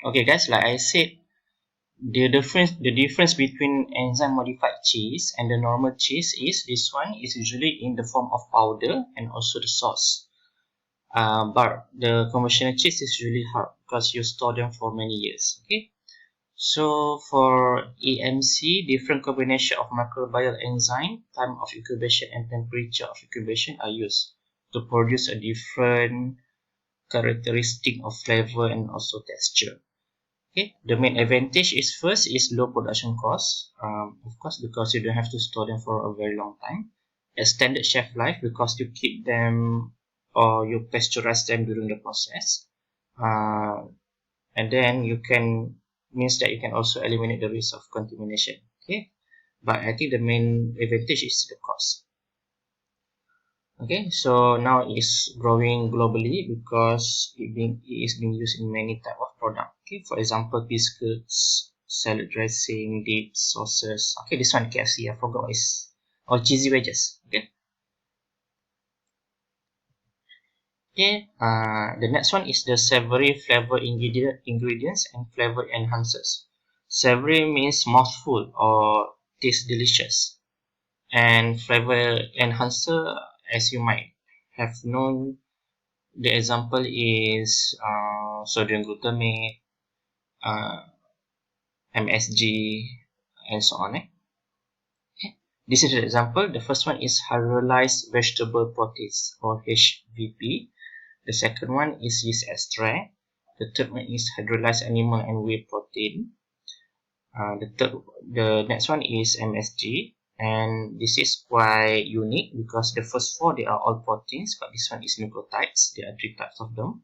Okay guys, like I said, the difference between enzyme modified cheese and the normal cheese is this one is usually in the form of powder and also the sauce. But the conventional cheese is really hard because you store them for many years. Okay, so for EMC, different combination of microbial enzyme, time of incubation and temperature of incubation are used to produce a different characteristic of flavor and also texture. Okay, the main advantage is first is low production cost. Of course, because you don't have to store them for a very long time. Extended shelf life because you keep them or you pasteurize them during the process. Uh, and then you can means that you can also eliminate the risk of contamination. Okay, but I think the main advantage is the cost. Okay, so now it's growing globally because it is being used in many type of product. Okay, for example, biscuits, salad dressing, dips, sauces. Okay, this one KFC. I forgot what is or cheesy wedges. Okay, okay. The next one is the savory flavor ingredients and flavor enhancers. Savory means mouthful or taste delicious, and flavor enhancer, as you might have known, the example is sodium glutamate, uh, MSG, and so on. Okay. This is the example. The first one is hydrolyzed vegetable proteins or HVP. The second one is yeast extract. The third one is hydrolyzed animal and whey protein. The next one is MSG, and this is quite unique because the first four they are all proteins, but this one is nucleotides. There are three types of them.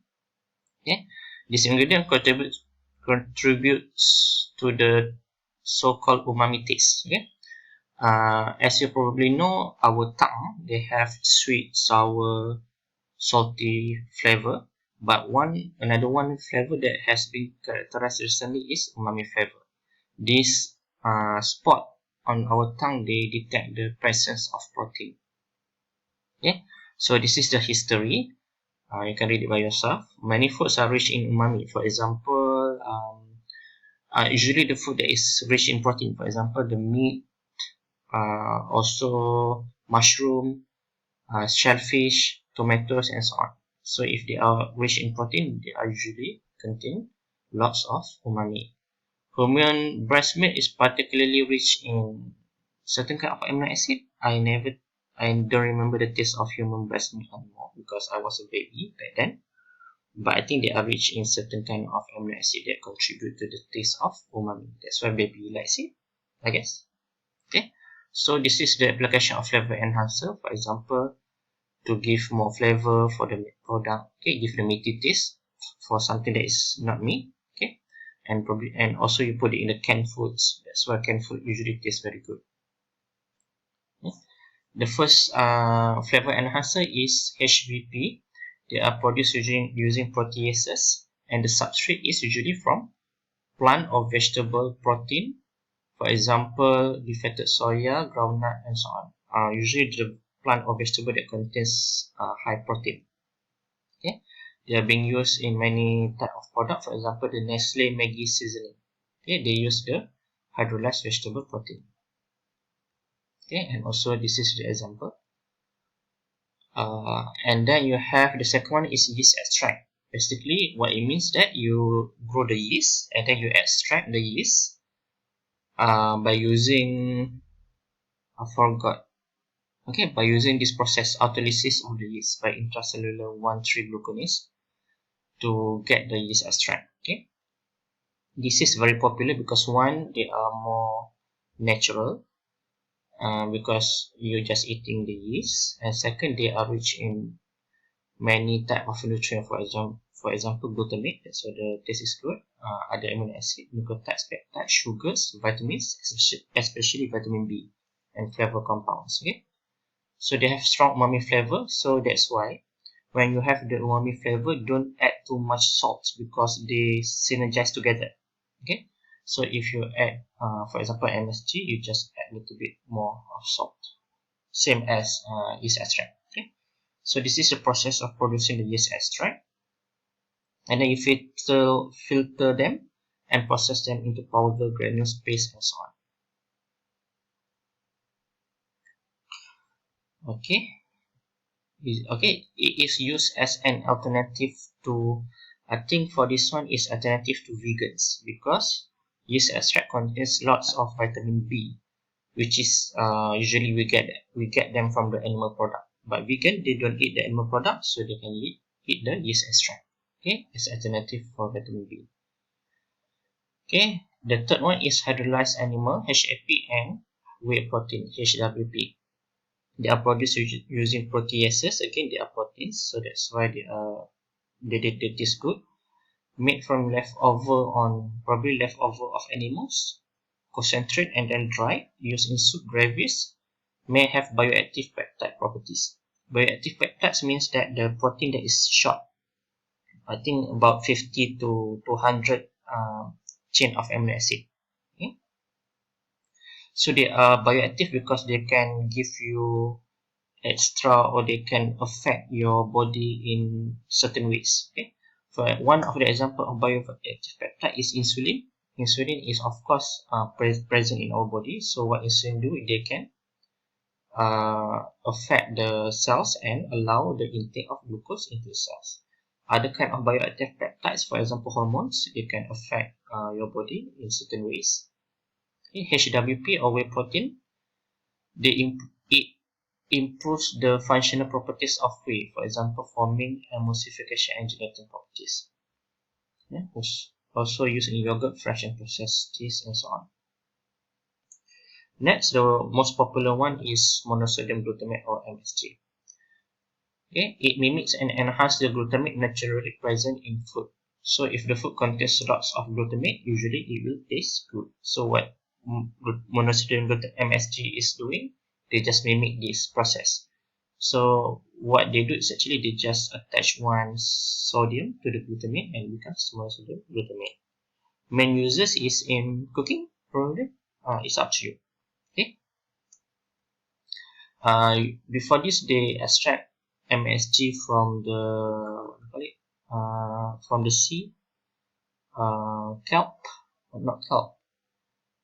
Okay, this ingredient contributes to the so-called umami taste. Okay, as you probably know, our tongue they have sweet, sour, salty flavor, but another one flavor that has been characterized recently is umami flavor. This spot on our tongue they detect the presence of protein. Okay, so this is the history. You can read it by yourself. Many foods are rich in umami. For example, usually the food that is rich in protein. For example, the meat, also mushroom, shellfish, tomatoes, and so on. So if they are rich in protein, they are usually contain lots of umami. Human breast milk is particularly rich in certain kind of amino acid. I don't remember the taste of human breast milk anymore because I was a baby back then. But I think they are rich in certain kind of amino acid that contribute to the taste of umami. That's why baby likes it, I guess. Okay, so this is the application of flavor enhancer. For example, to give more flavor for the product. Okay, give the meaty taste for something that is not meat. Okay, and also you put it in the canned foods. That's why canned food usually tastes very good. Okay. The first flavor enhancer is HVP. They are produced using proteases, and the substrate is usually from plant or vegetable protein. For example, deflated soya, groundnut, and so on. Usually the plant or vegetable that contains high protein. Okay, they are being used in many type of product. For example, the Nestle Maggi seasoning. Okay, they use the hydrolyzed vegetable protein. Okay, and also this is the example. And then you have the second one is yeast extract. Basically, what it means that you grow the yeast and then you extract the yeast by using I forgot. Okay, by using this process autolysis of the yeast by intracellular 1,3-gluconase to get the yeast extract. Okay, this is very popular because one, they are more natural because you're just eating the yeast, and second, they are rich in many type of nutrients. For example, glutamate. That's why the taste is good. Other amino acid, nucleotides, peptides, sugars, vitamins, especially vitamin B, and flavor compounds. Okay, so they have strong umami flavor. So that's why when you have the umami flavor, don't add too much salt because they synergize together. Okay, so if you add, for example, MSG, you just add a little bit more of salt, same as yeast extract. Okay, so this is the process of producing the yeast extract. and then you filter them and process them into powder, granules, paste, and so on. Okay, it is used as an alternative to, I think for this one is alternative to vegans, because yeast extract contains lots of vitamin B, which is usually we get them from the animal product. But vegan, they don't eat the animal product, so they can eat the yeast extract. Okay, as alternative for vitamin B. Okay, the third one is hydrolyzed animal HAP and whey protein HWP. They are produced using proteases. Again, they are proteins, so that's why they taste good. Made from probably leftover of animals, concentrate and then dried, used in soup gravies, may have bioactive peptide properties. Bioactive peptides means that the protein that is short, I think about 50 to 200 chain of amino acid. Okay? So they are bioactive because they can give you extra, or they can affect your body in certain ways. Okay, for one of the example of bioactive peptide is insulin. Insulin is of course present in our body. So what insulin do, they can affect the cells and allow the intake of glucose into the cells. Other kind of bioactive peptides, for example hormones, they can affect your body in certain ways. Okay, HWP or whey protein, it improves the functional properties of whey, for example, forming, emulsification, and gelatin properties. Yeah, also used in yogurt, fresh and processed cheese, and so on. Next, the most popular one is monosodium glutamate or MSG. Okay, it mimics and enhances the glutamate naturally present in food. So if the food contains lots of glutamate, usually it will taste good. So what monosodium glutamate MSG is doing, they just mimic this process. So what they do is actually they just attach one sodium to the glutamate and it becomes monosodium glutamate. Main uses is in cooking, probably. It's up to you. Okay. Before this, they extract MSG from from the sea, kelp, not kelp,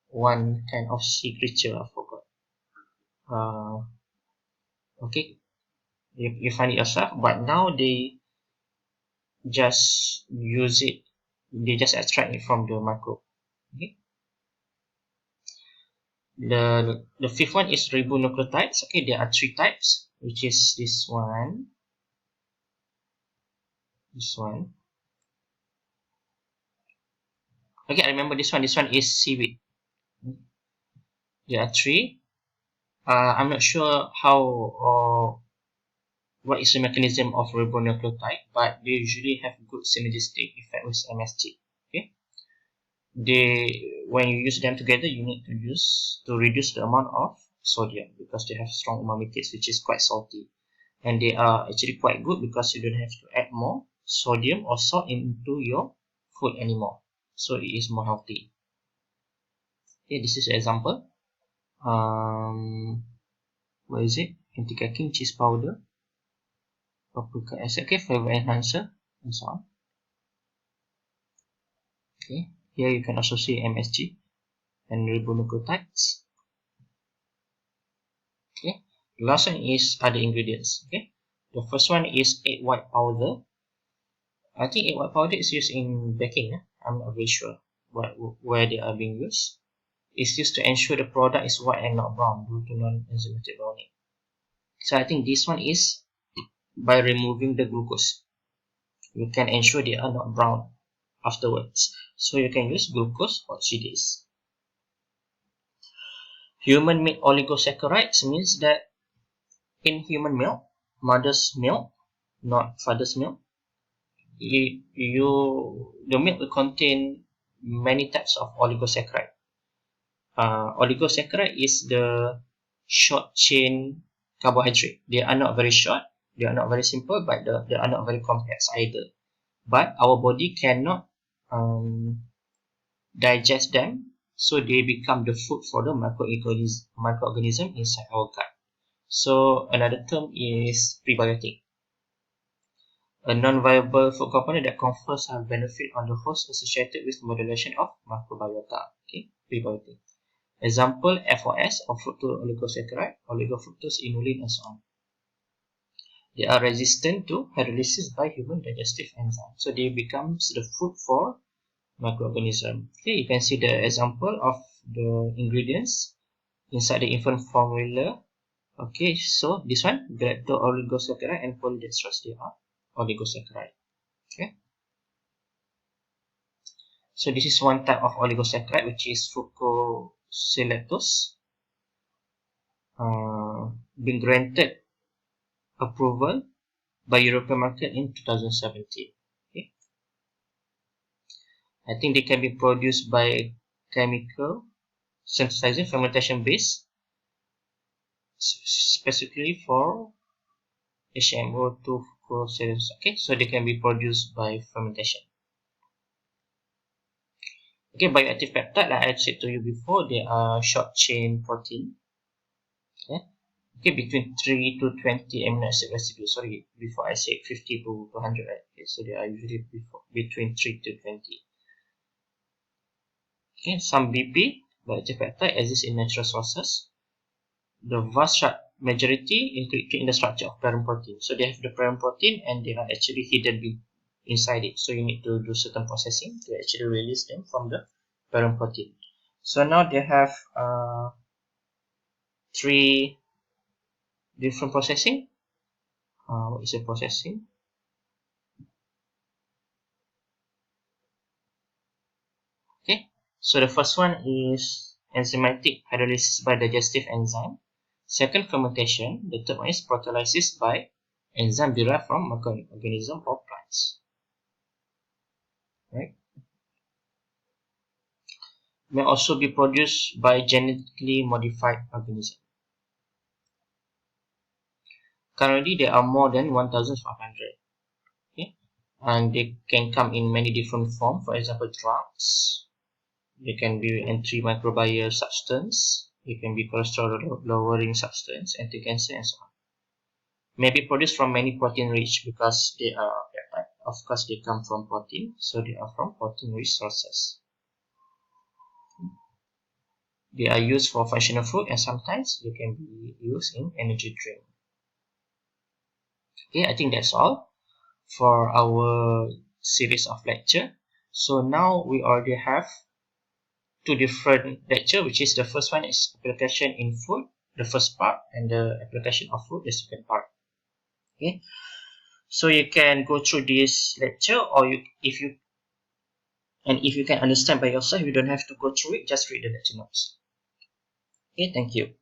one kind of sea creature, I forgot. Okay, you find it yourself, but now they just use it, they just extract it from the microbe. Okay. The fifth one is ribonucleotides. Okay, there are three types, which is this one. Okay, I remember this one. This one is seaweed. There are three. I'm not sure how or what is the mechanism of ribonucleotide, but they usually have good synergistic effect with MSG. Okay, when you use them together, you need to reduce the amount of sodium because they have strong umami taste, which is quite salty, and they are actually quite good because you don't have to add more sodium or salt into your food anymore, so it is more healthy. Okay, this is an example. What is it? Anti-caking, cheese powder, paprika acid, okay, flavor enhancer, and so on. Okay, here you can also see MSG and ribonucleotides. Okay, the last one is other ingredients. Okay, the first one is egg white powder. I think egg white powder is used in baking. I'm not very sure where they are being used. It's used to ensure the product is white and not brown due to non-enzymatic browning. So I think this one is by removing the glucose. You can ensure they are not brown afterwards. So you can use glucose oxidase. Human milk oligosaccharides means that in human milk, mother's milk, not father's milk, the milk will contain many types of oligosaccharide. Oligosaccharide is the short chain carbohydrate. They are not very short, they are not very simple, but they are not very complex either. But our body cannot digest them, so they become the food for the microorganism inside our gut. So another term is prebiotic. a non-viable food component that confers a benefit on the host associated with modulation of microbiota. Okay, prebiotic. Example, FOS or fructose oligosaccharide, oligofructose inulin, and so on. They are resistant to hydrolysis by human digestive enzyme. So they becomes the food for microorganism. Okay, you can see the example of the ingredients inside the infant formula. Okay, so this one, galacto-oligosaccharide and polydextrose, they are oligosaccharide. Okay, so this is one type of oligosaccharide, which is fructosilactose, being granted approval by European market in 2017. Okay, I think they can be produced by chemical synthesizing fermentation base, specifically for HMO2 co-series. Okay, so they can be produced by fermentation. Okay, bioactive peptide, like I said to you before, they are short chain protein. Okay, between 3 to 20 amino acid residues. Sorry, before I said 50 to 200, right? Okay, so they are usually between 3 to 20. Okay, some BP, bioactive peptide, exists in natural sources. The vast majority in the structure of parent protein. So they have the parent protein and they are actually hidden inside it. So you need to do certain processing to actually release them from the parent protein. So now they have 3 different processing. What is a processing? Okay, so the first one is enzymatic hydrolysis by digestive enzyme. Second, fermentation. The third one is proteolysis by enzyme derived from microorganism or plants. Right? May also be produced by genetically modified organism. Currently, there are more than 1,500. Okay? And they can come in many different forms. For example, drugs. They can be antimicrobial substance. They can be cholesterol lowering substance, anti-cancer, and so on. May be produced from many protein-rich because they are peptide. Of course, they come from protein, so they are from protein-rich sources. They are used for functional food, and sometimes they can be used in energy drink. Okay, I think that's all for our series of lecture. So now we already have 2 different lecture, which is the first one is application in food, the first part, and the application of food, the second part. Okay, so you can go through this lecture, or if you can understand by yourself, you don't have to go through it, just read the lecture notes. Okay, thank you.